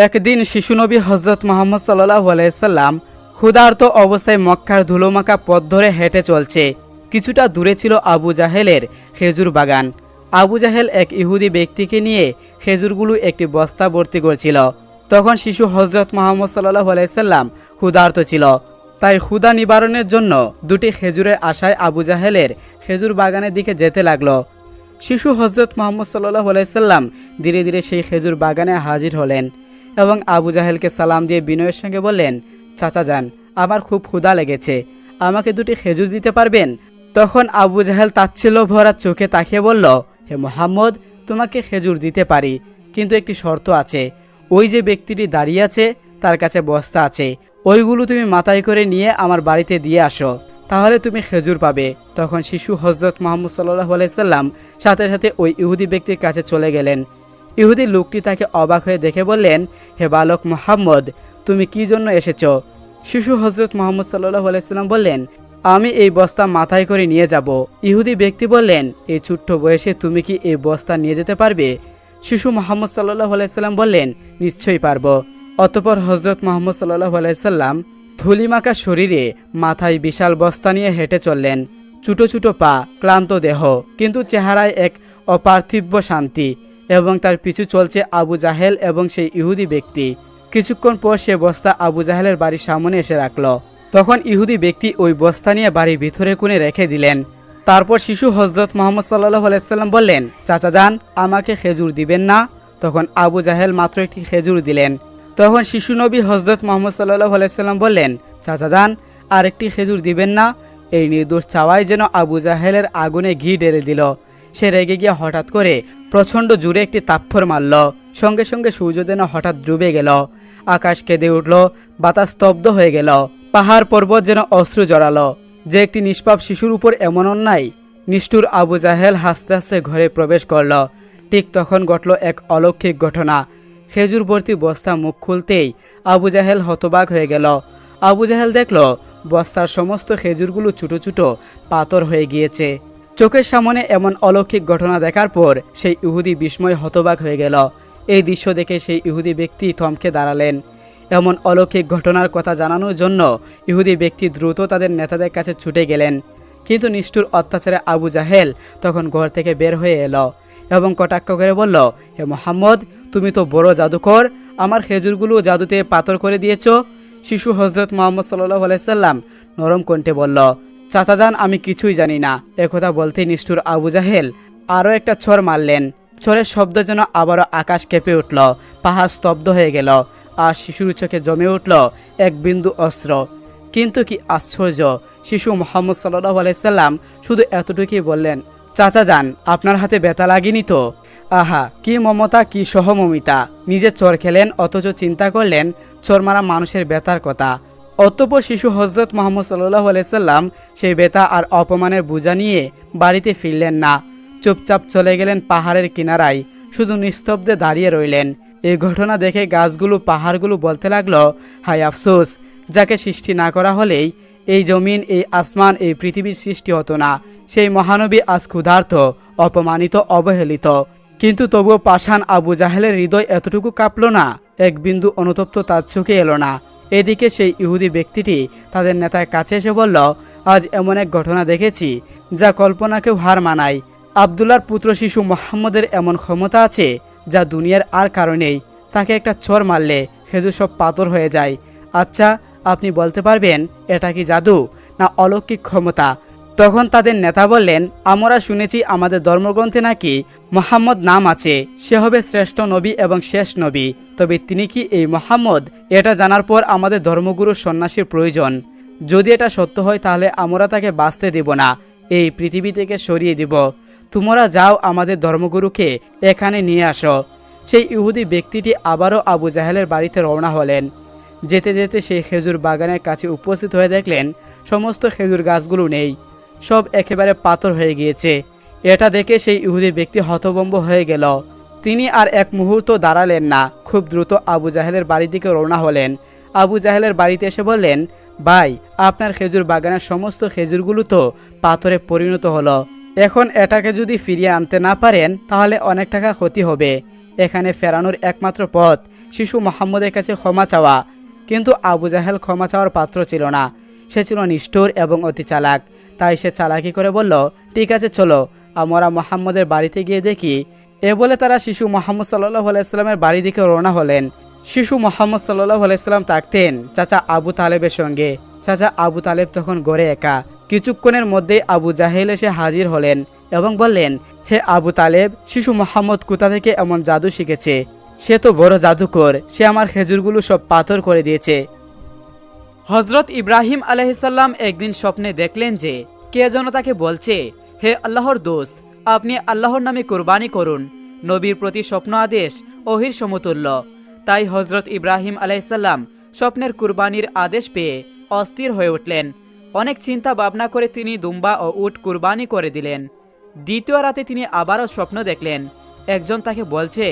একদিন শিশুনবী হজরত মুহাম্মদ সাল্লাল্লাহু আলাইহি সাল্লাম ক্ষুধার্ত অবস্থায় মক্কার ধুলোমাখা পথ ধরে হেঁটে চলছে। কিছুটা দূরে ছিল আবু জাহেলের খেজুর বাগান। আবু জাহেল এক ইহুদি ব্যক্তিকে নিয়ে খেজুরগুলো একটি বস্তা ভর্তি করছিল। তখন শিশু হজরত মুহাম্মদ সাল্লাল্লাহু আলাইহি সাল্লাম ক্ষুধার্ত ছিল, তাই ক্ষুধা নিবারণের জন্য দুটি খেজুরের আশায় আবু জাহেলের খেজুর বাগানের দিকে যেতে লাগলো। শিশু হজরত মুহাম্মদ সাল্লাল্লাহু আলাইহি সাল্লাম ধীরে ধীরে সেই খেজুর বাগানে হাজির হলেন এবং আবু জাহেলকে সালাম দিয়ে বিনয়ের সঙ্গে বললেন, চাচা যান, আমার খুব ক্ষুধা লেগেছে, আমাকে দুটি খেজুর দিতে পারবেন? তখন আবু জাহেল তাচ্ছিল্য ভরা চোখে তাকিয়ে বলল, হে মুহাম্মদ, তোমাকে খেজুর দিতে পারি, কিন্তু একটি শর্ত আছে। ওই যে ব্যক্তিটি দাঁড়িয়ে আছে তার কাছে বস্তা আছে, ওইগুলো তুমি মাথায় করে নিয়ে আমার বাড়িতে দিয়ে আসো, তাহলে তুমি খেজুর পাবে। তখন শিশু হজরত মুহাম্মদ সাল্লাল্লাহু আলাইহি সাল্লাম সাথে সাথে ওই ইহুদি ব্যক্তির কাছে চলে গেলেন। ইহুদি লোকটি তাকে অবাক হয়ে দেখে বললেন, হে বালক মুহাম্মদ, তুমি কি জন্য এসেছ? শিশু হজরত মুহাম্মদ সাল্লাল্লাহু আলাইহি সাল্লাম বললেন, আমি এই বস্তা মাথায় করে নিয়ে যাব। ইহুদি ব্যক্তি বললেন, এই ছোট্ট বয়সে তুমি কি এই বস্তা নিয়ে যেতে পারবে? শিশু মুহাম্মদ সাল্লাল্লাহু আলাইহি সাল্লাম বললেন, নিশ্চয়ই পারবো। অতঃপর হজরত মুহাম্মদ সাল্লাল্লাহু আলাইহি সাল্লাম ধুলিমাখা শরীরে মাথায় বিশাল বস্তা নিয়ে হেঁটে চললেন। ছোটো ছোটো পা, ক্লান্ত দেহ, কিন্তু চেহারায় এক অপার্থিব শান্তি। এবং তার পিছু চলছে আবু জাহেল এবং সেই ইহুদি ব্যক্তি। কিছুক্ষণ পর সে বস্তা আবু জাহেলের বাড়ির সামনে এসে রাখল। তখন ইহুদি ব্যক্তি ওই বস্তা নিয়ে বাড়ির ভিতরে কোণে রেখে দিলেন। তারপর শিশু হজরত মুহাম্মদ সাল্লাল্লাহু আলাইহি সাল্লাম বললেন, চাচা যান, আমাকে খেজুর দিবেন না? তখন আবু জাহেল মাত্র একটি খেজুর দিলেন। তখন শিশু নবী হজরত মুহাম্মদ সাল্লাল্লাহু আলাইহি সাল্লাম বললেন, চাচা যান, আর একটি খেজুর দিবেন না? এই নির্দোষ চাওয়াই যেন আবু জাহেলের আগুনে ঘি ঢেলে দিল। সে রেগে গিয়ে হঠাৎ করে প্রচণ্ড জোরে একটি তাপ্পর মারল। সঙ্গে সঙ্গে সূর্য যেন হঠাৎ ডুবে গেল, আকাশ কেঁদে উঠল, বাতাস স্তব্ধ হয়ে গেল, পাহাড় পর্বত যেন অশ্রু জড়ালো। যে একটি নিষ্পাপ শিশুর উপর এমন অন্যায়! নিষ্ঠুর আবু জাহেল হাসতে হাসতে ঘরে প্রবেশ করল। ঠিক তখন ঘটল এক অলৌকিক ঘটনা। খেজুর ভর্তি বস্তা মুখ খুলতেই আবু জাহেল হতবাক হয়ে গেল। আবু জাহেল দেখল বস্তার সমস্ত খেজুরগুলো ছোটো ছোটো পাথর হয়ে গিয়েছে। চোখের সামনে এমন অলৌকিক ঘটনা দেখার পর সেই ইহুদি বিস্ময় হতবাক হয়ে গেল। এই দৃশ্য দেখে সেই ইহুদি ব্যক্তি থমকে দাঁড়ালেন। এমন অলৌকিক ঘটনার কথা জানানোর জন্য ইহুদি ব্যক্তি দ্রুত তাদের নেতাদের কাছে ছুটে গেলেন। কিন্তু নিষ্ঠুর অত্যাচারে আবু জাহেল তখন ঘর থেকে বের হয়ে এলো এবং কটাক্ষ করে বলল, হে মুহাম্মদ, তুমি তো বড় জাদুকর, আমার খেজুরগুলো জাদুতে পাথর করে দিয়েছ। শিশু হজরত মুহাম্মদ সাল্লাল্লাহু আলাইহি সাল্লাম নরম কণ্ঠে বলল, চাচা যান, আমি কিছুই জানি না। একথা বলতেই নিষ্ঠুর আবু জাহেল আরও একটা ছড় মারলেন। ছড়ের শব্দ যেন আবারও আকাশ কেঁপে উঠল, পাহাড় স্তব্ধ হয়ে গেল, আর শিশুর চোখে জমে উঠল এক বিন্দু অস্ত্র। কিন্তু কি আশ্চর্য, শিশু মুহাম্মদ সাল্লাল্লাহু আলাইহি সাল্লাম শুধু এতটুকুই বললেন, চাচা যান, আপনার হাতে ব্যথা লাগেনি তো? আহা, কি মমতা, কি সহমমিতা! নিজে চোর খেলেন, অথচ চিন্তা করলেন চোর মারা মানুষের ব্যথার কথা। অতঃপর শিশু হজরত মুহাম্মদ সাল্লাল্লাহু আলাইহি সাল্লাম সেই ব্যথা আর অপমানের বোঝা নিয়ে বাড়িতে ফিরলেন না। চুপচাপ চলে গেলেন পাহাড়ের কিনারায়, শুধু নিস্তব্ধে দাঁড়িয়ে রইলেন। এই ঘটনা দেখে গাছগুলো, পাহাড়গুলো বলতে লাগলো, হায় আফসোস, যাকে সৃষ্টি না করা হলেই এই জমিন, এই আসমান, এই পৃথিবীর সৃষ্টি হতো না। সেই মহানবী আজ ক্ষুধার্ত, অপমানিত, অবহেলিত। কিন্তু তবুও পাষাণ আবু জাহেলের হৃদয় এতটুকু কাঁপল না, এক বিন্দু অনুতপ্ত তার চোখে এলো না। এদিকে সেই ইহুদি ব্যক্তিটি তাদের নেতার কাছে এসে বলল, আজ এমন এক ঘটনা দেখেছি যা কল্পনাকেও হার মানায়। আবদুল্লাহর পুত্র শিশু মুহাম্মদের এমন ক্ষমতা আছে যা দুনিয়ার আর কারণেই। তাকে একটা চোর মারলে খেজুর সব পাথর হয়ে যায়। আচ্ছা, আপনি বলতে পারবেন এটা কি জাদু না অলৌকিক ক্ষমতা? তখন তাদের নেতা বললেন, আমরা শুনেছি আমাদের ধর্মগ্রন্থে নাকি মুহাম্মদ নাম আছে, সে হবে শ্রেষ্ঠ নবী এবং শেষ নবী। তবে তিনি কি এই মুহাম্মদ? এটা জানার পর আমাদের ধর্মগুরুর সন্ন্যাসীর প্রয়োজন। যদি এটা সত্য হয় তাহলে আমরা তাকে বাঁচতে দেব না, এই পৃথিবী থেকে সরিয়ে দিব। তোমরা যাও, আমাদের ধর্মগুরুকে এখানে নিয়ে আসো। সেই ইহুদি ব্যক্তিটি আবারও আবু জাহেলের বাড়িতে রওনা হলেন। যেতে যেতে সেই খেজুর বাগানের কাছে উপস্থিত হয়ে দেখলেন সমস্ত খেজুর গাছগুলো নেই, সব একেবারে পাথর হয়ে গিয়েছে। এটা দেখে সেই ইহুদি ব্যক্তি হতভম্ব হয়ে গেল। তিনি আর এক মুহূর্ত দাঁড়ালেন না, খুব দ্রুত আবু জাহেলের বাড়ির দিকে রওনা হলেন। আবু জাহেলের বাড়িতে এসে বললেন, ভাই, আপনার খেজুর বাগানের সমস্ত খেজুরগুলো তো পাথরে পরিণত হলো। এখন এটাকে যদি ফিরিয়ে আনতে না পারেন তাহলে অনেক টাকা ক্ষতি হবে। এখানে ফেরানোর একমাত্র পথ শিশু মুহাম্মদের কাছে ক্ষমা চাওয়া। কিন্তু আবু জাহেল ক্ষমা চাওয়ার পাত্র ছিল না। সে ছিল নিষ্ঠুর এবং অতি চালাক। তাই সে চালাকি করে বলল, ঠিক আছে চলো আমরা মুহাম্মদের বাড়িতে গিয়ে দেখি। এ বলে তারা শিশু মুহাম্মদ সাল্লাল্লাহু আলাইহি সাল্লামের বাড়ি দিকে রওনা হলেন। শিশু মুহাম্মদ সাল্লাল্লাহু আলাইহি সাল্লাম থাকতেন চাচা আবু তালেবের সঙ্গে। চাচা আবু তালেব তখন ঘরে একা। কিছুক্ষণের মধ্যেই আবু জাহেল এসে হাজির হলেন এবং বললেন, হে আবু তালেব, শিশু মুহাম্মদ কোথা থেকে এমন জাদু শিখেছে? সে তো বড় জাদুকর, সে আমার খেজুরগুলো সব পাথর করে দিয়েছে। হজরত ইব্রাহিম আলাইহিসসালাম একদিন স্বপ্নে দেখলেন যে কে যেন তাকে বলছে, হে আল্লাহর দোস্ত, আপনি আল্লাহর নামে কুরবানি করুন। নবীর প্রতি স্বপ্ন আদেশ ওহির সমতুল্য। তাই হজরত ইব্রাহিম আলাইহিসসালাম স্বপ্নের কুরবানির আদেশ পেয়ে অস্থির হয়ে উঠলেন। অনেক চিন্তা ভাবনা করে তিনি দুম্বা ও উট কুরবানি করে দিলেন। দ্বিতীয় রাতে তিনি আবারও স্বপ্ন দেখলেন, একজন তাকে বলছে,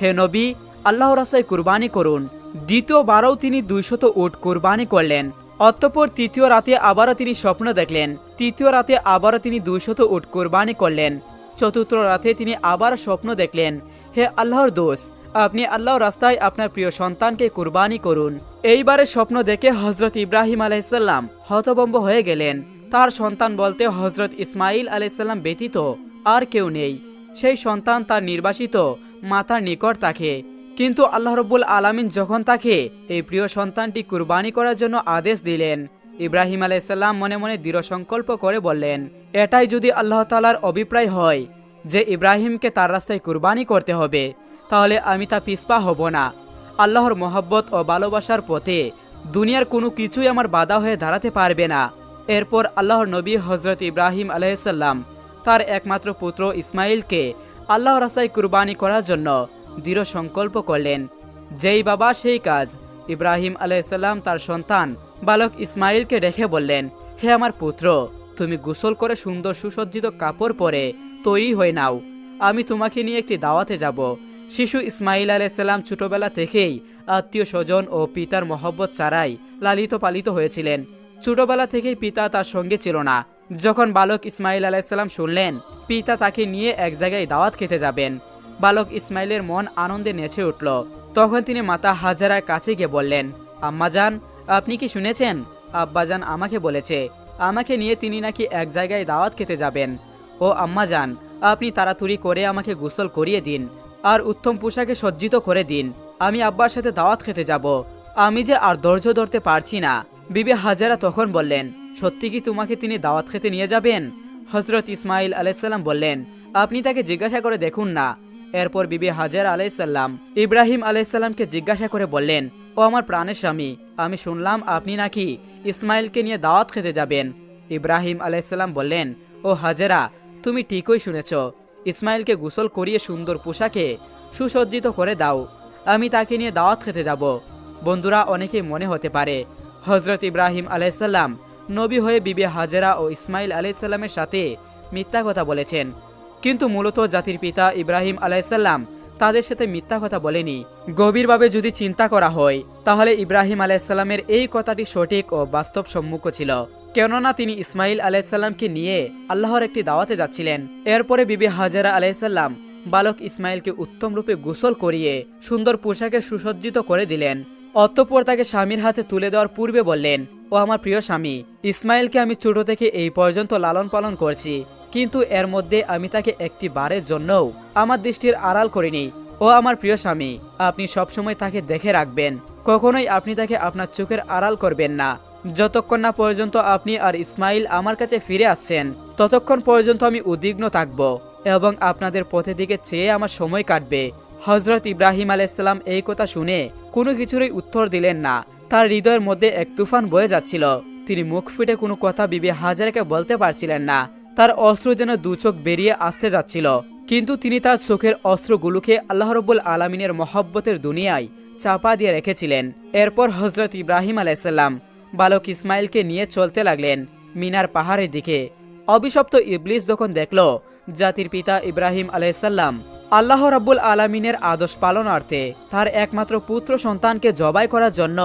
হে নবী, আল্লাহর রাস্তায় কুরবানি করুন। দ্বিতীয়বারও তিনি 200 উট কুরবানি করলেন। অতঃপর তৃতীয় রাতে আবারও তিনি স্বপ্ন দেখলেন। তৃতীয় রাতে আবারও তিনি 200 উট কুরবানি করলেন। চতুর্থ রাতে তিনি আবার স্বপ্ন দেখলেন, হে আল্লাহর দোস্ত, আপনি আল্লাহর রাস্তায় আপনার প্রিয় সন্তানকে কুরবানি করুন। এইবারে স্বপ্ন দেখে হজরত ইব্রাহিম আলাইহিসসালাম হতভম্ব হয়ে গেলেন। তার সন্তান বলতে হজরত ইসমাইল আলাইহিসসালাম ব্যতীত আর কেউ নেই। সেই সন্তান তার নির্বাসিত মাতার নিকট থাকে। কিন্তু আল্লাহ রাব্বুল আলামিন যখন তাকে এই প্রিয় সন্তানটি কুরবানি করার জন্য আদেশ দিলেন, ইব্রাহিম আলাইহিসসালাম মনে মনে দৃঢ় সংকল্প করে বললেন, এটাই যদি আল্লাহ তাআলার অভিপ্রায় হয় যে ইব্রাহিমকে তার রাস্তায় কুরবানি করতে হবে, তাহলে আমি তা পিছপা হব না। আল্লাহর মহব্বত ও ভালোবাসার পথে দুনিয়ার কোনো কিছুই আমার বাধা হয়ে দাঁড়াতে পারবে না। এরপর আল্লাহর নবী হজরত ইব্রাহিম আলাইহিসসালাম তার একমাত্র পুত্র ইসমাইলকে আল্লাহর রাস্তায় কুরবানি করার জন্য দৃঢ় সংকল্প করলেন। যেই বাবা সেই কাজ। ইব্রাহিম আলাইহিসসালাম তার সন্তান বালক ইসমাইলকে ডেকে বললেন, হে আমার পুত্র, তুমি গোসল করে সুন্দর সুসজ্জিত কাপড় পরে তৈরি হয়ে নাও, আমি তোমাকে নিয়ে একটি দাওয়াতে যাব। শিশু ইসমাইল আলাইহিসসালাম ছোটবেলা থেকেই আত্মীয় স্বজন ও পিতার মহব্বত ছাড়াই লালিত পালিত হয়েছিলেন। ছোটবেলা থেকেই পিতা তার সঙ্গে ছিল না। যখন বালক ইসমাইল আলাইহিসসালাম শুনলেন পিতা তাকে নিয়ে এক জায়গায় দাওয়াত খেতে যাবেন, বালক ইসমাইলের মন আনন্দে নেচে উঠল। তখন তিনি মাতা হাজারার কাছে গিয়ে বললেন, আম্মাজান, আপনি কি শুনেছেন? আব্বাজান আমাকে বলেছে আমাকে নিয়ে তিনি নাকি এক জায়গায় দাওয়াত খেতে যাবেন। ও আম্মাজান, আপনি তাড়াতাড়ি করে আমাকে গোসল করিয়ে দিন আর উত্তম পোশাকে সজ্জিত করে দিন, আমি আব্বার সাথে দাওয়াত খেতে যাব। আমি যে আর ধৈর্য ধরতে পারছি না। বিবি হাজারা তখন বললেন, সত্যি কি তোমাকে তিনি দাওয়াত খেতে নিয়ে যাবেন? হজরত ইসমাইল আলাইহিসসালাম বললেন, আপনি তাকে জিজ্ঞাসা করে দেখুন না। এরপর বিবি হাজারা আলাইহিসসালাম ইব্রাহিম আলাইহিসসালামকে জিজ্ঞাসা করে বললেন, ও আমার প্রাণের স্বামী, আমি শুনলাম আপনি নাকি ইসমাইলকে নিয়ে দাওয়াত খেতে যাবেন। ইব্রাহিম আলাইহিসসালাম বললেন, ও হাজারা, তুমি ঠিকই শুনেছ, ইসমাইলকে গোসল করিয়ে সুন্দর পোশাকে সুসজ্জিত করে দাও, আমি তাকে নিয়ে দাওয়াত খেতে যাব। বন্ধুরা, অনেকেই মনে হতে পারে হজরত ইব্রাহিম আলাইহিসসালাম নবী হয়ে বিবি হাজেরা ও ইসমাইল আলাইহিসসালামের সাথে মিথ্যা কথা বলেছেন, কিন্তু মূলত জাতির পিতা ইব্রাহিম আলাইহিসসালাম তাদের সাথে মিথ্যা কথা বলেনি। গভীরভাবে যদি চিন্তা করা হয় তাহলে ইব্রাহিম আলাইহিসসালামের এই কথাটি সঠিক ও বাস্তবসম্মুখ ছিল, কেননা তিনি ইসমাইল আলাইহিসসালামকে নিয়ে আল্লাহর একটি দাওয়াতে যাচ্ছিলেন। এরপরে বিবি হাজেরা আলাইহিসসালাম বালক ইসমাইলকে উত্তম রূপে গোসল করিয়ে সুন্দর পোশাকে সুসজ্জিত করে দিলেন। অতঃপর তাকে স্বামীর হাতে তুলে দেওয়ার পূর্বে বললেন, ও আমার প্রিয় স্বামী, ইসমাইলকে আমি ছোট থেকে এই পর্যন্ত লালন পালন করছি, কিন্তু এর মধ্যে আমি তাকে একটি বারের জন্যও আমার দৃষ্টির আড়াল করিনি। ও আমার প্রিয় স্বামী, আপনি সবসময় তাকে দেখে রাখবেন, কখনোই আপনি তাকে আপনার চোখের আড়াল করবেন না। যতক্ষণ না পর্যন্ত আপনি আর ইসমাইল আমার কাছে ফিরে আসছেন, ততক্ষণ পর্যন্ত আমি উদ্বিগ্ন থাকব এবং আপনাদের পথের দিকে চেয়ে আমার সময় কাটবে। হজরত ইব্রাহিম আলাইহিসসালাম এই কথা শুনে কোনো কিছুরই উত্তর দিলেন না। তার হৃদয়ের মধ্যে এক তুফান বয়ে যাচ্ছিল। তিনি মুখ ফুটে কোনো কথা বিবি হাজারাকে বলতে পারছিলেন না। তার অস্ত্র যেন দু চোখ বেরিয়ে আসতে যাচ্ছিল, কিন্তু তিনি তার চোখের অস্ত্রগুলোকে আল্লাহ রাব্বুল আলামিনের মহব্বতের দুনিয়ায় চাপা দিয়ে রেখেছিলেন। এরপর হজরত ইব্রাহিম আলাইহিসসালাম বালক ইসমাইলকে নিয়ে চলতে লাগলেন মিনার পাহাড়ের দিকে। অভিশপ্ত ইবলিস যখন দেখল জাতির পিতা ইব্রাহিম আলাইহিসসালাম আল্লাহ রাব্বুল আলামিনের আদেশ পালনার্থে তার একমাত্র পুত্র সন্তানকে জবাই করার জন্য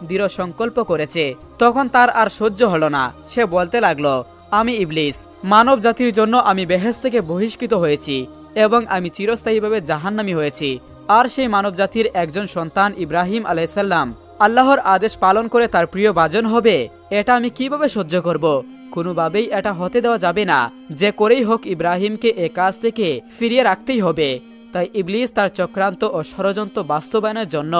দৃঢ় সংকল্প করেছে, তখন তার আর সহ্য হলো না। সে বলতে লাগলো, আমি ইবলিস, মানব জাতির জন্য আমি বেহেশত থেকে বহিষ্কৃত হয়েছি এবং আমি চিরস্থায়ীভাবে জাহান্নামী হয়েছি। আর সেই মানবজাতির একজন সন্তান ইব্রাহিম আলাইসাল্লাম আল্লাহর আদেশ পালন করে তার প্রিয় ভাজন হবে, এটা আমি কিভাবে সহ্য করব? কোনোভাবেই এটা হতে দেওয়া যাবে না। যে করেই হোক ইব্রাহিমকে এ কাজ থেকে ফিরিয়ে রাখতেই হবে। তাই ইবলিস তার চক্রান্ত ও ষড়যন্ত্র বাস্তবায়নের জন্য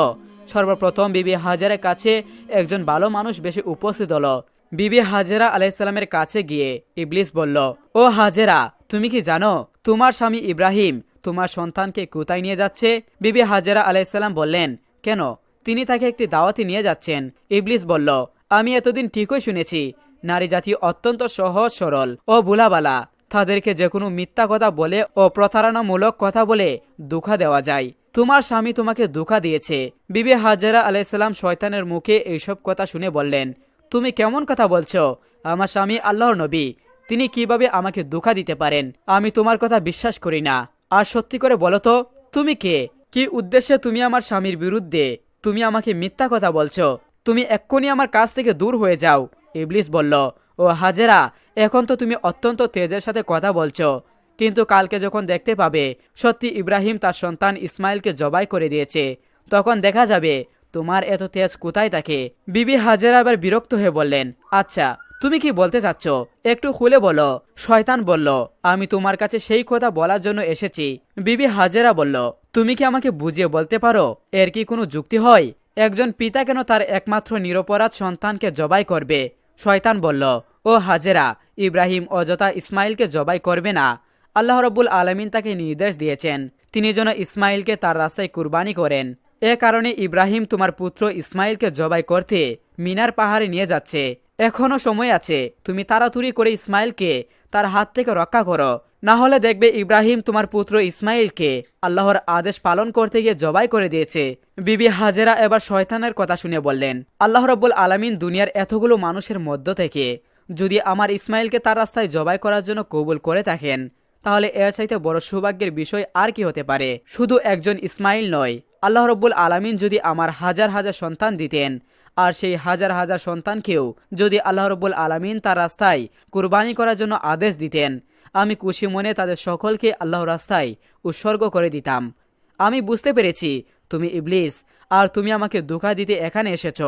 সর্বপ্রথম বিবি হাজেরার কাছে একজন ভালো মানুষ বেশি উপস্থিত হলো। বিবি হাজেরা আলাইসাল্লামের কাছে গিয়ে ইবলিস বলল, ও হাজেরা, তুমি কি জানো তোমার স্বামী ইব্রাহিম তোমার সন্তানকে কোথায় নিয়ে যাচ্ছে? বিবি হাজেরা আলাইসাল্লাম বললেন, কেন? তিনি তাকে একটি দাওয়াতে নিয়ে যাচ্ছেন। ইবলিস বলল, আমি এতদিন ঠিকই শুনেছি নারী জাতি অত্যন্ত সহজ সরল ও ভোলাবালা। তাদেরকে যে কোনো মিথ্যা কথা বলে ও প্রতারণামূলক কথা বলে ধোঁকা দেওয়া যায়। তোমার স্বামী তোমাকে ধোঁকা দিয়েছে। বিবি হাজেরা আলাইসাল্লাম শয়তানের মুখে এইসব কথা শুনে বললেন, তুমি কেমন কথা বলছো? আমার স্বামী আল্লাহর নবী, তিনি কিভাবে আমাকে ধোঁকা দিতে পারেন? আমি তোমার কথা বিশ্বাস করি না। আর সত্যি করে বলো তো, তুমি কে? কি উদ্দেশ্যে তুমি আমার স্বামীর বিরুদ্ধে তুমি আমাকে মিথ্যা কথা বলছো? তুমি এক্ষুনি আমার কাছ থেকে দূর হয়ে যাও। ইবলিস বলল, ও হাজেরা, এখন তো তুমি অত্যন্ত তেজের সাথে কথা বলছো, কিন্তু কালকে যখন দেখতে পাবে সত্যি ইব্রাহিম তার সন্তান ইসমাইলকে জবাই করে দিয়েছে, তখন দেখা যাবে তোমার এত তেজ কোথায় থাকে। বিবি হাজেরা আবার বিরক্ত হয়ে বললেন, আচ্ছা তুমি কি বলতে চাচ্ছ একটু খুলে বলো। শয়তান বলল, আমি তোমার কাছে সেই কথা বলার জন্য এসেছি। বিবি হাজেরা বলল, তুমি কি আমাকে বুঝিয়ে বলতে পারো এর কি কোনো যুক্তি হয়? একজন পিতা কেন তার একমাত্র নিরপরাধ সন্তানকে জবাই করবে? শয়তান বলল, ও হাজেরা, ইব্রাহিম অযথা ইসমাইলকে জবাই করবে না। আল্লাহ রব্বুল আলমিন তাকে নির্দেশ দিয়েছেন তিনি যেন ইসমাইলকে তার রাস্তায় কুরবানি করেন। এ কারণে ইব্রাহিম তোমার পুত্র ইসমাইলকে জবাই করতে মিনার পাহাড়ে নিয়ে যাচ্ছে। এখনো সময় আছে, তুমি তাড়াতাড়ি করে ইসমাইলকে তার হাত থেকে রক্ষা করো, না হলে দেখবে ইব্রাহিম তোমার পুত্র ইসমাইলকে আল্লাহর আদেশ পালন করতে গিয়ে জবাই করে দিয়েছে। বিবি হাজেরা এবার শয়তানের কথা শুনে বললেন, আল্লাহ রব্বুল আলামিন দুনিয়ার এতগুলো মানুষের মধ্য থেকে যদি আমার ইসমাইলকে তার রাস্তায় জবাই করার জন্য কবুল করে থাকেন, তাহলে এর চাইতে বড় সৌভাগ্যের বিষয় আর কি হতে পারে? শুধু একজন ইসমাইল নয়, আল্লাহ রব্বুল আলামিন যদি আমার হাজার হাজার সন্তান দিতেন, আর সেই হাজার হাজার সন্তানকেও যদি আল্লাহ রব্বুল আলামিন তার রাস্তায় কুরবানি করার জন্য আদেশ দিতেন, আমি খুশি মনে তাদের সকলকে আল্লাহর রাস্তায় উৎসর্গ করে দিতাম। আমি বুঝতে পেরেছি তুমি ইবলিস, আর তুমি আমাকে ধোঁকা দিতে এখানে এসেছ।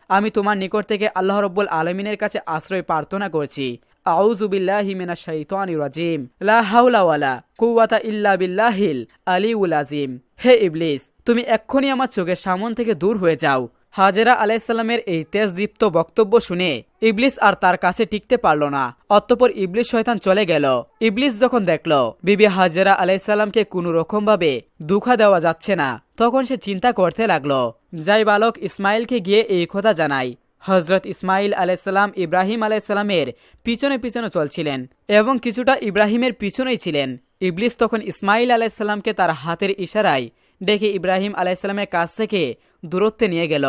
আমি তোমার নিকট থেকে আল্লাহ রব্বুল আলমিনের কাছে আশ্রয় প্রার্থনা করছি। আউযু বিল্লাহি মিনাশ শাইতানির রাজিম, লা হাওলা ওয়ালা কুওয়াতা ইল্লা বিল্লাহিল আলিউল আযীম। হে ইবলিস, তুমি এক্ষুনি আমার চোখের সামনে থেকে দূর হয়ে যাও। হাজেরা আলাইসাল্লামের এই তেজদীপ্ত বক্তব্য শুনে ইবলিস আর তার কাছে টিকতে পারল না। অতঃপর ইবলিস শয়তান চলে গেল। ইবলিস যখন দেখল বিবি হাজেরা আলাইসাল্লামকে কোনো রকম ভাবে ধোঁকা দেওয়া যাচ্ছে না, তখন সে চিন্তা করতে লাগলো, যাই বালক ইসমাইলকে গিয়ে এই কথা জানাই। হজরত ইসমাইল আলাইসাল্লাম ইব্রাহিম আলাইসাল্লামের পিছনে পিছনে চলছিলেন এবং কিছুটা ইব্রাহিমের পিছনেই ছিলেন। ইবলিস তখন ইসমাইল আলাইসাল্লামকে তার হাতের ইশারায় ডেকে ইব্রাহিম আলাইসাল্লামের কাছ থেকে দূরত্বে নিয়ে গেল।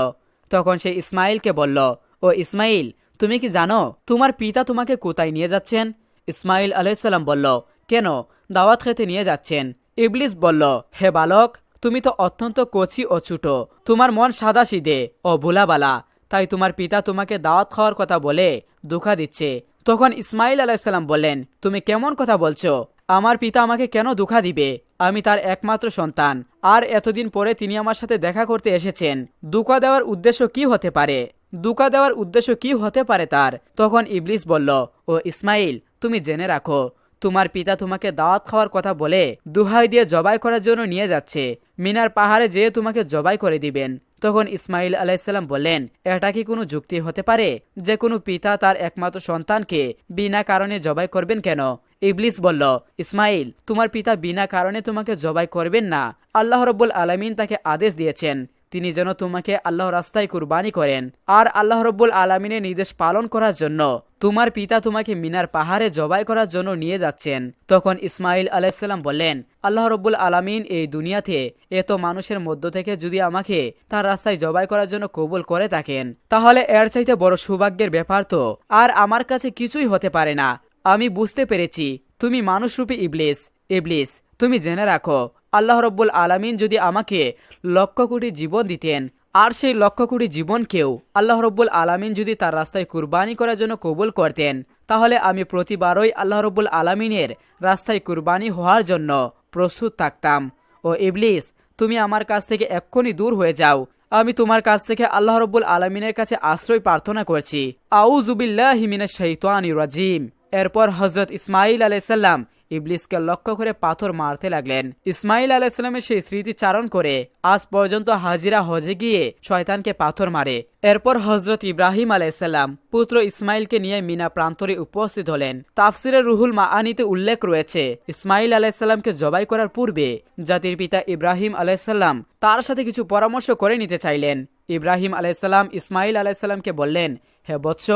তখন সে ইসমাইলকে বলল, ও ইসমাইল, তুমি কি জানো তোমার পিতা তোমাকে কোথায় নিয়ে যাচ্ছেন? ইসমাইল আলাইসাল্লাম বলল, কেন, দাওয়াত খেতে নিয়ে যাচ্ছেন। ইবলিস বলল, হে বালক, তুমি তো অত্যন্ত কচি ও ছোট, তোমার মন সাদাসিধে ও ভোলাবালা, তাই তোমার পিতা তোমাকে দাওয়াত খাওয়ার কথা বলে ধোঁকা দিচ্ছে। তখন ইসমাইল আলাইসাল্লাম বললেন, তুমি কেমন কথা বলছো? আমার পিতা আমাকে কেন ধোঁকা দিবে? আমি তার একমাত্র সন্তান, আর এতদিন পরে তিনি আমার সাথে দেখা করতে এসেছেন। ধোঁকা দেওয়ার উদ্দেশ্য কি হতে পারে? ধোঁকা দেওয়ার উদ্দেশ্য কি হতে পারে তার? তখন ইবলিস বলল, ও ইসমাইল, তুমি জেনে রাখো তোমার পিতা তোমাকে দাওয়াত খাওয়ার কথা বলে দুহাই দিয়ে জবাই করার জন্য নিয়ে যাচ্ছে। মিনার পাহাড়ে যেয়ে তোমাকে জবাই করে দিবেন। তখন ইসমাইল আলাইসাল্লাম বললেন, এটা কি কোনো যুক্তি হতে পারে যে কোনো পিতা তার একমাত্র সন্তানকে বিনা কারণে জবাই করবেন কেন? ইবলিস বলল, ইসমাইল, তোমার পিতা বিনা কারণে তোমাকে জবাই করবেন না। আল্লাহ রব্বুল আলামিন তাকে আদেশ দিয়েছেন তিনি যেন তোমাকে আল্লাহর রাস্তায় কুরবানি করেন, আর আল্লাহ রব্বুল আলামিনের নির্দেশ পালন করার জন্য তোমার পিতা তোমাকে মিনার পাহাড়ে জবাই করার জন্য নিয়ে যাচ্ছেন। তখন ইসমাইল আলাইসাল্লাম বললেন, আল্লাহ রব্বুল আলামিন এই দুনিয়াতে এত মানুষের মধ্য থেকে যদি আমাকে তার রাস্তায় জবাই করার জন্য কবুল করে থাকেন, তাহলে এর চাইতে বড় সৌভাগ্যের ব্যাপার তো আর আমার কাছে কিছুই হতে পারে না। আমি বুঝতে পেরেছি তুমি মানুষরূপী ইবলিস। ইবলিস, তুমি জেনে রাখো আল্লাহ রব্বুল আলামিন যদি আমাকে লক্ষ কোটি জীবন দিতেন, আর সেই লক্ষ কোটি জীবনকেও আল্লাহ রব্বুল আলামিন যদি তার রাস্তায় কুরবানি করার জন্য কবুল করতেন, তাহলে আমি প্রতিবারই আল্লাহ রব্বুল আলামিনের রাস্তায় কুরবানি হওয়ার জন্য প্রস্তুত থাকতাম। ও ইবলিস, তুমি আমার কাছ থেকে এক্ষুনি দূর হয়ে যাও। আমি তোমার কাছ থেকে আল্লাহ রব্বুল আলমিনের কাছে আশ্রয় প্রার্থনা করছি। আউযু বিল্লাহি মিনাশ শাইতানির রাজিম। এরপর হযরত ইসমাঈল আলাইহিস সালাম ইবলিসকে লক্ষ্য করে পাথর মারতে লাগলেন। ইসমাঈল আলাইহিস সালামের সেই স্মৃতিচারণ করে আজ পর্যন্ত হাজিরা হজে গিয়ে শয়তানকে পাথর মারে। এরপর হযরত ইব্রাহিম আলাইহিস সালাম পুত্র ইসমাঈলকে নিয়ে মিনা প্রান্তরে উপস্থিত হলেন। তাফসিরে রুহুল মাআনিতে উল্লেখ রয়েছে, ইসমাঈল আলাইহিস সালামকে জবাই করার পূর্বে জাতির পিতা ইব্রাহিম আলাইহিস সালাম তার সাথে কিছু পরামর্শ করে নিতে চাইলেন। ইব্রাহিম আলাইহিস সালাম ইসমাঈল আলাইহিস সালামকে বললেন, হে বৎস,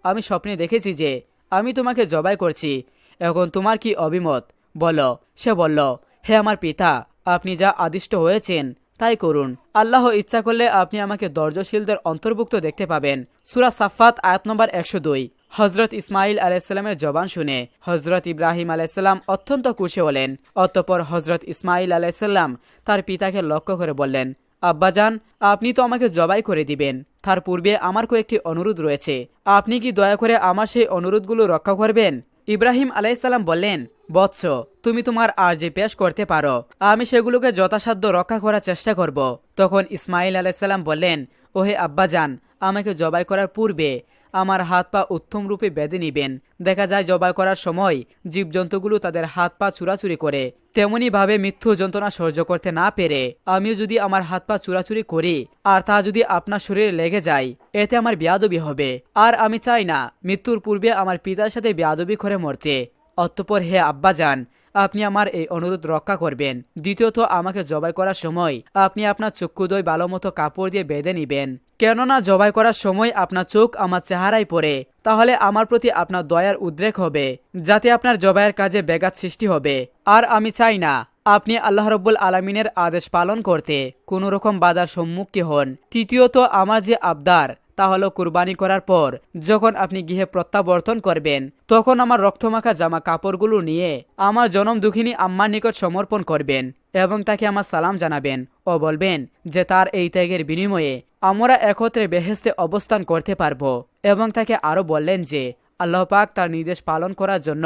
আমি স্বপ্নে দেখেছি যে আমি তোমাকে জবাই করছি, এখন তোমার কি অভিমত বলো। সে বলল, হে আমার পিতা, আপনি যা আদিষ্ট হয়েছেন তাই করুন। আল্লাহ ইচ্ছা করলে আপনি আমাকে ধৈর্যশীলদের অন্তর্ভুক্ত দেখতে পাবেন। সূরা সাফফাত আয়াত নম্বর 102। হযরত ইসমাঈল আলাইহিস সালামের জবান শুনে হযরত ইব্রাহিম আলাইহিস সালাম অত্যন্ত খুশি হলেন। অতঃপর হযরত ইসমাঈল আলাইহিস সালাম তার পিতাকে লক্ষ্য করে বললেন, আব্বাজান, আপনি তো আমাকে জবাই করে দিবেন, তার পূর্বে আমার কয়েকটি অনুরোধ রয়েছে, আপনি কি দয়া করে আমার সেই অনুরোধগুলো রক্ষা করবেন? ইব্রাহিম আলাইহিস সালাম বললেন, বৎস, তুমি তোমার আরজি পেশ করতে পারো, আমি সেগুলোকে যথাসাধ্য রক্ষা করার চেষ্টা করব। তখন ইসমাঈল আলাইহিস সালাম বললেন, ওহে আব্বাজান, আমাকে জবাই করার পূর্বে আমার হাত পা উত্তম রূপে বেঁধে নিবেন। দেখা যায় জবাই করার সময় জীবজন্তুগুলো তাদের হাত পা চুরাচুরি করে, তেমনি ভাবে মৃত্যু যন্ত্রণা সহ্য করতে না পেরে আমিও যদি আমার হাত পা চুরাচুরি করি আর তা যদি আপনার শরীরে লেগে যায়, এতে আমার বেয়াদবি হবে, আর আমি চাই না মৃত্যুর পূর্বে আমার পিতার সাথে বেয়াদবি করে মরতে। অতঃপর হে আব্বাজান, আপনি আমার এই অনুরোধ রক্ষা করবেন। দ্বিতীয়ত, আমাকে জবাই করার সময় আপনি আপনার চক্ষুদ্বয় ভালো মতো কাপড় দিয়ে বেঁধে নিবেন, কেননা জবাই করার সময় আপনার চোখ আমার চেহারায় পড়ে, তাহলে আমার প্রতি আপনার দয়ার উদ্রেক হবে, যাতে আপনার জবাইয়ের কাজে ব্যাঘাত সৃষ্টি হবে। আর আমি চাই না আপনি আল্লাহ রব্বুল আলমিনের আদেশ পালন করতে কোনো রকম বাধার সম্মুখীন হন। তৃতীয়ত, আমার যে আবদার তা হলো কুরবানি করার পর যখন আপনি গৃহে প্রত্যাবর্তন করবেন, তখন আমার রক্তমাখা জামা কাপড়গুলো নিয়ে আমার জনম দুঃখিনী আম্মার নিকট সমর্পণ করবেন এবং তাকে আমার সালাম জানাবেন ও বলবেন যে তার এই ত্যাগের বিনিময়ে আমরা একত্রে বেহেশতে অবস্থান করতে পারবো। এবং তাকে আরো বললেন যে আল্লাহ পাক তার নির্দেশ পালন করার জন্য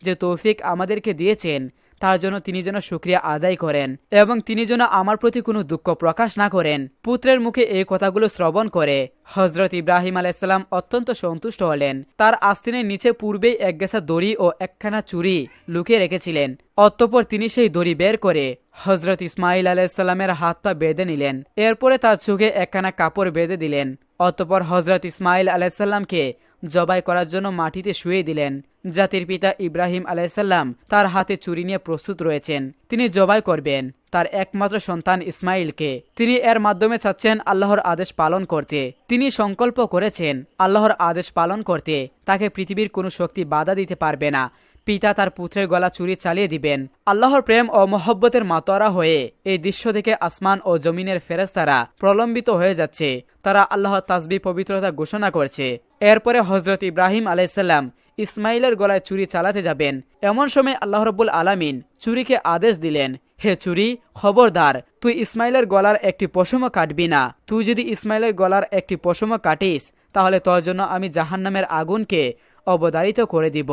যে তৌফিক আমাদেরকে দিয়েছেন তার জন্য তিনি যেন শুকরিয়া আদায় করেন এবং তিনি যেন আমার প্রতি কোনো দুঃখ প্রকাশ না করেন। পুত্রের মুখে এই কথাগুলো শ্রবণ করে হযরত ইব্রাহিম আলাইহিস সালাম অত্যন্ত সন্তুষ্ট হলেন। তার আস্তিনের নিচে পূর্বেই এক গেছা দড়ি ও একখানা চুরি লুকিয়ে রেখেছিলেন। অতঃপর তিনি সেই দড়ি বের করে হযরত ইসমাঈল আলাইহিস সালামের হাত পা বেঁধে নিলেন। এরপরে তার চোখে একখানা কাপড় বেঁধে দিলেন। অতঃপর হযরত ইসমাঈল আলাইহিস সালামকে জবাই করার জন্য মাটিতে শুয়ে দিলেন। জাতির পিতা ইব্রাহিম আলাইহিস সালাম তার হাতে ছুরি নিয়ে প্রস্তুত রয়েছেন, তিনি জবাই করবেন তার একমাত্র সন্তান ইসমাঈলকে। তিনি এর মাধ্যমে চাচ্ছেন আল্লাহর আদেশ পালন করতে। তিনি সংকল্প করেছেন আল্লাহর আদেশ পালন করতে তাকে পৃথিবীর কোনো শক্তি বাধা দিতে পারবে না। পিতা তার পুত্রের গলা চুরি চালিয়ে দিবেন। আল্লাহর প্রেম ও মহব্বতের মাতোয়ারা হয়ে এই দৃশ্য দেখে আসমান ও জমিনের ফেরেশতারা প্রলম্বিত হয়ে যাচ্ছে, তারা আল্লাহর তাসবিহ পবিত্রতা ঘোষণা করছে। এরপরে হযরত ইব্রাহিম আলাইহিস সালাম ইসমাঈলের গলায় চুরি চালাতে যাবেন। এমন সময় আল্লাহ রাব্বুল আলামিন চুরিকে আদেশ দিলেন, হে চুরি, খবরদার, তুই ইসমাঈলের গলার একটি পশমও কাটবি না। তুই যদি ইসমাঈলের গলার একটি পশমও কাটিস তাহলে তোর জন্য আমি জাহান্নামের আগুনকে অবধারিত করে দিব।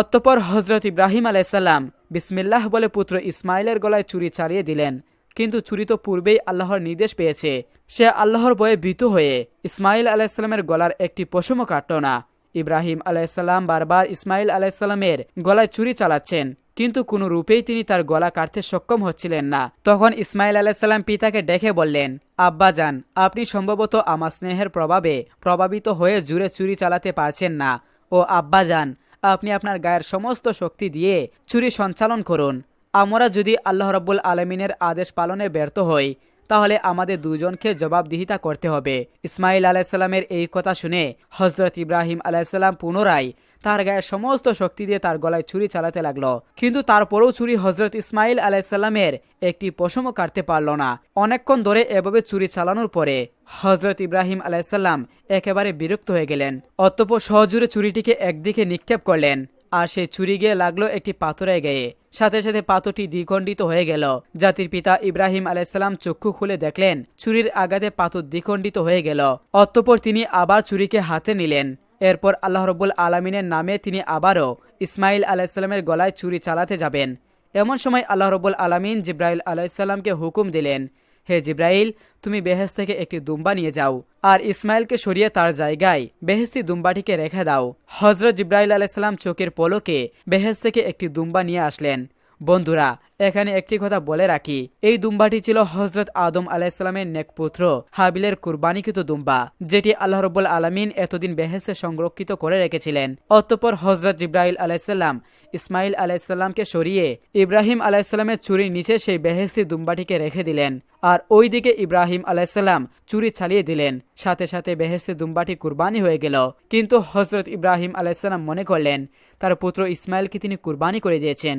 অতঃপর হযরত ইব্রাহিম আলাইহিস সালাম বিসমিল্লাহ বলে পুত্র ইসমাঈলের গলায় চুরি চালিয়ে দিলেন। কিন্তু চুরি তো পূর্বেই আল্লাহর নির্দেশ পেয়েছে, সে আল্লাহর ভয়ে ভীত হয়ে ইসমাঈল আলাইহিস সালামের গলার একটি পশমও কাটল না। ইব্রাহিম আলাইহিস সালাম বারবার ইসমাঈল আলাইহিস সালামের গলায় চুরি চালাচ্ছেন, কিন্তু কোনো রূপেই তিনি তার গলা কাটতে সক্ষম হচ্ছিলেন না। তখন ইসমাঈল আলাইহিস সালাম পিতাকে ডেকে বললেন, আব্বাজান, আপনি সম্ভবত আমার স্নেহের প্রভাবে প্রভাবিত হয়ে জুড়ে চুরি চালাতে পারছেন না। ও আব্বাজান, আপনি আপনার গায়ের সমস্ত শক্তি দিয়ে চুরি সঞ্চালন করুন। আমরা যদি আল্লাহ রাব্বুল আলামিনের আদেশ পালনে ব্যর্থ হই তাহলে আমাদের দুজনকে জবাবদিহিতা করতে হবে। ইসমাঈল আলাইহিস সালামের এই কথা শুনে হযরত ইব্রাহিম আলাইহিস সালাম পুনরায় তার গায়ে সমস্ত শক্তি দিয়ে তার গলায় ছুরি চালাতে লাগলো, কিন্তু তারপরেও ছুরি হযরত ইসমাঈল আলাইহিস সালামের একটি পশমও কাটতে পারল না। অনেকক্ষণ ধরে এভাবে ছুরি চালানোর পরে হযরত ইব্রাহিম আলাইহিস সালাম একেবারে বিরক্ত হয়ে গেলেন। অতঃপর সজোরে ছুরিটিকে একদিকে নিক্ষেপ করলেন আর সেই ছুরি গিয়ে লাগলো একটি পাথরের গায়ে। সাথে সাথে পাথরটি দ্বিখণ্ডিত হয়ে গেল। জাতির পিতা ইব্রাহিম আলাইহিস সালাম চক্ষু খুলে দেখলেন ছুরির আঘাতে পাথর দ্বিখণ্ডিত হয়ে গেল। অতঃপর তিনি আবার ছুরিকে হাতে নিলেন। এরপর আল্লাহ রাব্বুল আলামিনের নামে তিনি আবারও ইসমাঈল আলাইহিস সালামের গলায় ছুরি চালাতে যাবেন। এমন সময় আল্লাহ রাব্বুল আলামিন জিব্রাইল আলাইহিসসালামকে হুকুম দিলেন, হে জিব্রাইল, তুমি বেহেশত থেকে একটি দুম্বা নিয়ে যাও আর ইসমাইলকে সরিয়ে তার জায়গায় বেহেশতি দুম্বাটিকে রেখে দাও। হযরত জিব্রাইল আলাইহিসসালাম চোখের পলকে বেহেশত থেকে একটি দুম্বা নিয়ে আসলেন। বন্ধুরা, এখানে একটি কথা বলে রাখি, এই দুম্বাটি ছিল হযরত আদম আলাইহিসসালামের নেকপুত্র হাবিলের কুরবানিকৃত দুম্বা, যেটি আল্লাহ রাব্বুল আলামিন এতদিন বেহেশতে সংরক্ষিত করে রেখেছিলেন। অতঃপর হযরত জিব্রাইল আলাইহিসসালাম ইসমাইল আলাইহিসসালামকে সরিয়ে ইব্রাহিম আলাইহিসসালামের চুরির নিচে সেই বেহেশতি দুম্বাটিকে রেখে দিলেন, আর ওইদিকে ইব্রাহিম আলাইহিসসালাম চুরি চালিয়ে দিলেন। সাথে সাথে বেহেশতি দুম্বাটি কুরবানি হয়ে গেল। কিন্তু হযরত ইব্রাহিম আলাইহিসসালাম মনে করলেন তার পুত্র ইসমাইলকে তিনি কুরবানি করে দিয়েছেন।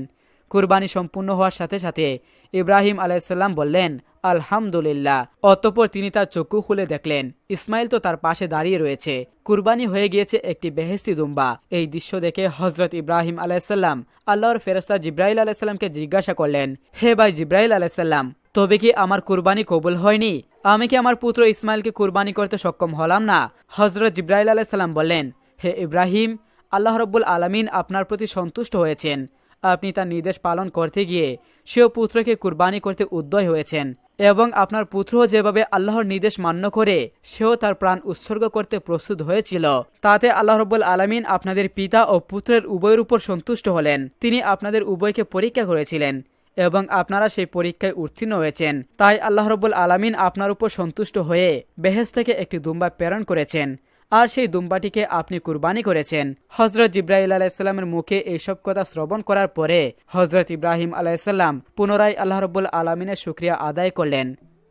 কুরবানি সম্পূর্ণ হওয়ার সাথে সাথে ইব্রাহিম আলাইহিসসালাম বললেন, আলহামদুলিল্লাহ। অতঃপর তিনি তার চক্ষু খুলে দেখলেন ইসমাইল তো তার পাশে দাঁড়িয়ে রয়েছে, কুরবানি হয়ে গিয়েছে একটি বেহেশতি দুম্বা। এই দৃশ্য দেখে হযরত ইব্রাহিম আলাইহিসসালাম আল্লাহর ফেরেশতা জিব্রাইল আলাইহিসসালামকে জিজ্ঞাসা করলেন, হে ভাই জিব্রাইল আলাইহিসসালাম, তবে কি আমার কুরবানি কবুল হয়নি? আমি কি আমার পুত্র ইসমাইলকে কুরবানি করতে সক্ষম হলাম না? হযরত জিব্রাইল আলাইহিসসালাম বললেন, হে ইব্রাহিম, আল্লাহ রাব্বুল আলামিন আপনার প্রতি সন্তুষ্ট হয়েছেন। আপনি তার নির্দেশ পালন করতে গিয়ে সেও পুত্রকে কুরবানি করতে উদ্যয় হয়েছেন, এবং আপনার পুত্র যেভাবে আল্লাহর নির্দেশ মান্য করে সেও তার প্রাণ উৎসর্গ করতে প্রস্তুত হয়েছিল, তাতে আল্লাহ রাব্বুল আলামিন আপনাদের পিতা ও পুত্রের উভয়ের উপর সন্তুষ্ট হলেন। তিনি আপনাদের উভয়কে পরীক্ষা করেছিলেন এবং আপনারা সেই পরীক্ষায় উত্তীর্ণ হয়েছেন। তাই আল্লাহ রাব্বুল আলামিন আপনার উপর সন্তুষ্ট হয়ে বেহেশত থেকে একটি দুম্বা প্রেরণ করেছেন, আর সেই দুম্বাটিকে আপনি কুরবানি করেছেন। হযরত জিব্রাইল আলাইহিসসালামের মুখে এইসব কথা শ্রবণ করার পরে হযরত ইব্রাহিম আলাইহিসসালাম পুনরায় আল্লাহ রাব্বুল আলামিনের শুকরিয়া আদায় করলেন।